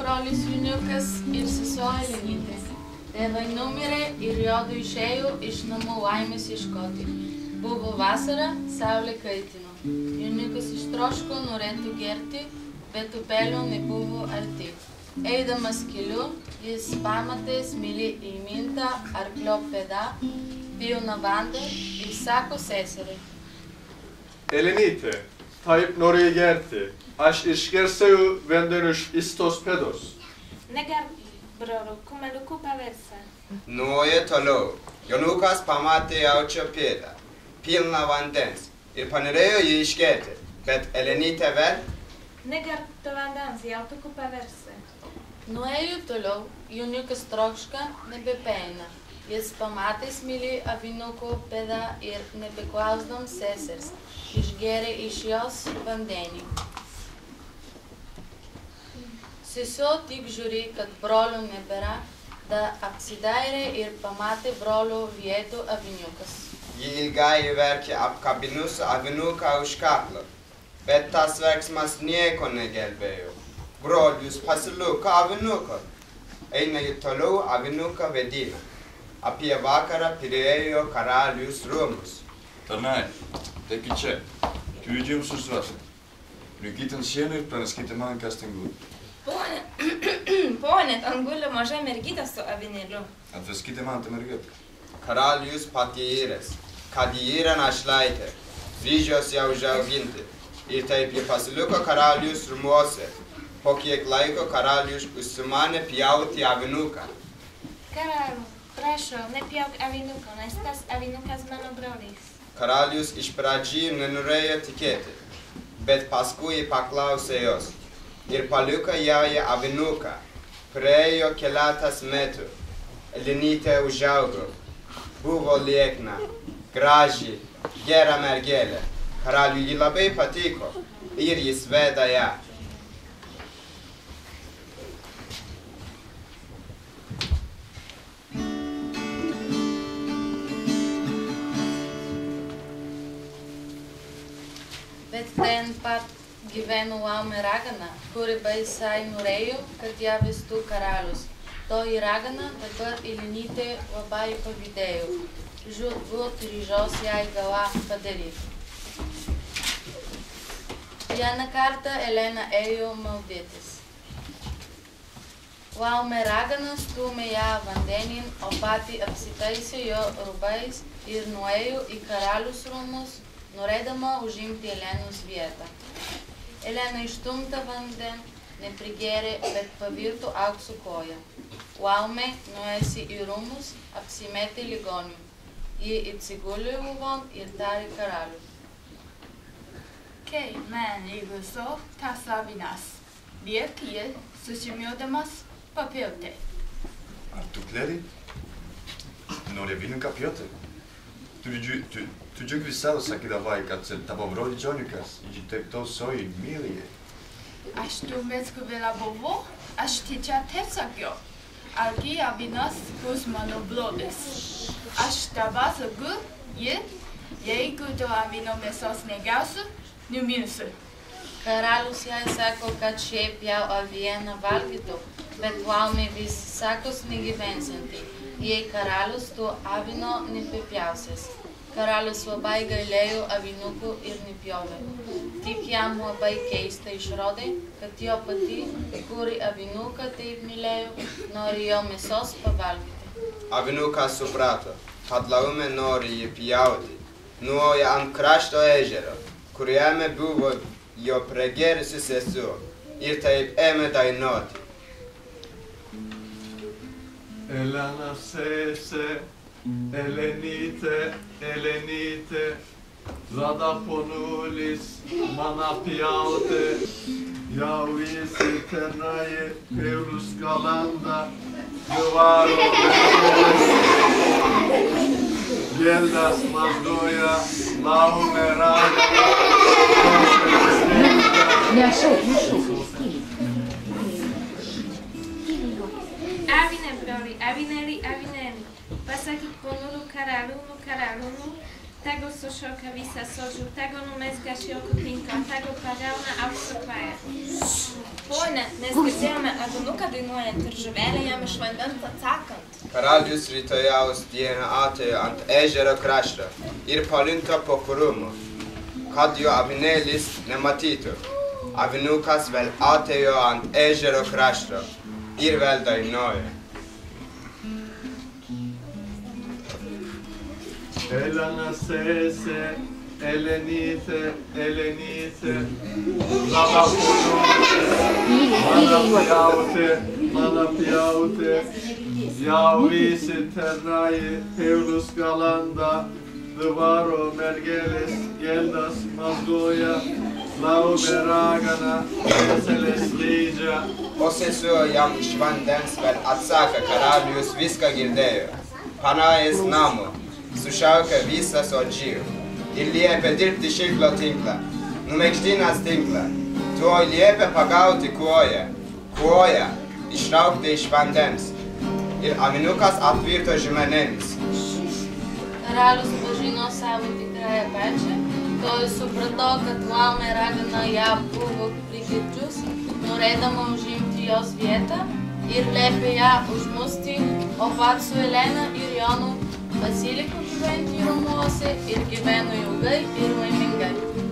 brolis Juniukas ir sesuo Elenytė. Tėvai numirė ir jodu išėjo iš namų laimės ieškoti. Buvo vasara, saulė kaitino. Juniukas ištroško norėtų gerti, bet upelio nebuvo arti. Eidamas keliu, jis pamatė smilį įmintą arklio pėdą, pilną vandą ir sako seseriai. Elenytė, taip norėjai gerti. Aš išgersiu vandeniu iš tos pėdos. Negerk, broliu, kumeliuku paversa. Nuėjo toliau. Jonukas pamatė jaučio pėdą, pilną vandens, ir panorėjo jį išgerti, bet Elenytė vėl. Negerk to vandens, jautuku paversa. Nuėjo toliau, Juniukas trokška nebepeina. Jis pamatė smilį avinuko pėdą ir nebeklausdam sesers, išgėrė iš jos vandenį. Sesuo tik žiūri, kad brolio nebėra, da apsidairė ir pamatė brolio vietų aviniukas. Ji ilgai verkė apkabinus avinuką už kaklo, bet tas verksmas nieko negelbėjo. Brolius pasiliko avinuko. Eina į toliau avinuką vedina. Apie vakarą priėjo karalius rūmus. Tarnai, taigi čia. Turiu jums užduoti. Nukite ant šieno ir praskite man kastingų. Pone, ten guli maža mergytė su avinėliu. Atveskite man tą mergitę. Karalius patyręs, kad ji yra našlaitė, ryžosi ją užauginti. Ir taip ji pasiliko karalius rūmuose. Po kiek laiko karalius užsimanė pjauti avinuką. Karaliu, prašau, nepjauk avinuko, nes tas avinukas mano brolis. Karalius iš pradžių nenorėjo tikėti, bet paskui paklausė jos. Ir paliko jai avinuką. Praėjo keletas metų. Elenytė užaugo. Buvo liekna, graži, gera mergelė. Karaliui ji labai patiko ir jis veda ją. Bet ten pat gyveno laumė ragana, kuri baisiai norėjo, kad ją vestų karalius. Toji ragana dabar Elenytė labai pavydėjo. Žūtbūt ryžosi jai galą padaryti. Vieną kartą Elena ėjo maudytis. Laumė ragana stūmė ją vandenin, o pati apsitaisė jo rūbais ir nuėjo į karalius rūmus, norėdama užimti Elenos vietą. Elena išstumta vanden, neprigėrė, bet pavirto aukso koja. Laumė nuėjusi į rūmus, apsimetė ligoniu. Ji atsigulė lovon ir tarė karaliui. Kai man įguso tas avinas, liek ji susimildamas papiltė. Ar tu kledi? Nori avinuką pjoti? Tu džiug visada sakydavai, kad tavo brolis Joniukas jį taip tausojai myli. Aš tuomet, kai vėla buvo, aš tyčia taip sakiau. Argi avinas bus mano brolis. Aš tava saku, jeigu to avino mėsos negausiu, numirsiu. Karalius jai sako, kad šiaip jau avieną valgytų, bet laumė vis sakos negyvensianti, jei karalius to avino nepapjausės. Karalius labai gailėjo avinukų ir nepjovė. Tik jam labai keista išrodė, kad jo pati, kuri avinuką taip mylėjo, nori jo mėsos pavalgyti. Avinukas suprato, kad laumė nori jį pjauti. Nuėjo ant krašto ežero, kuriame buvo jo pragėrusi sesuo, ir taip ėmė dainuoti. Elena sese, Elenytė, Elenytė, žada ponulis man apjauti, jau visi tenai peilų skalanda, gyvaro besolis, gėldas mazgoja, laumė ragana, Avine, broli, avineli, avineli. Pasakyk ponulu karalunu, tego soszoka visa sožu, tego numezga šioko pinka, tego pagavna aukso kraja. Pone, Pone, mes girdėjome avinuką dainuojant ir žuvelę jam iš vandens atsakant. Karalius rytojaus dieną atėjo ant ežero krašto ir palinto po krūmu, kad jo avinėlis nematytų. Avinukas vėl atėjo ant ežero krašto ir vėl dainuoja. Elena sese, Elenite, Elenite, mana pjaute, jau visi tenai Paulus galanda, dvaro mergelės geldas mazgoja, laumė ragana, veselės leidžia. O sesuo jam iš vandens vėl atsaka, karalius viską girdėjo. Panajęs namo, sušaukė visą sodžių ir liepė dirbti širklo tinklą, numegzdinas tinklą. Tuoj liepė pagauti kuoją ištraukti iš vandens ir avinukas atvirto žmonėms. Karalius pažino savo tikrąją pačią, tuoj suprato, kad laumė ragana ją buvo prigirdžius, norėdama užimti jos vietą ir liepė ją užmušti, o pats su Elena ir Jonu pasiliko gyventi rūmuose ir gyveno ilgai ir laimingai.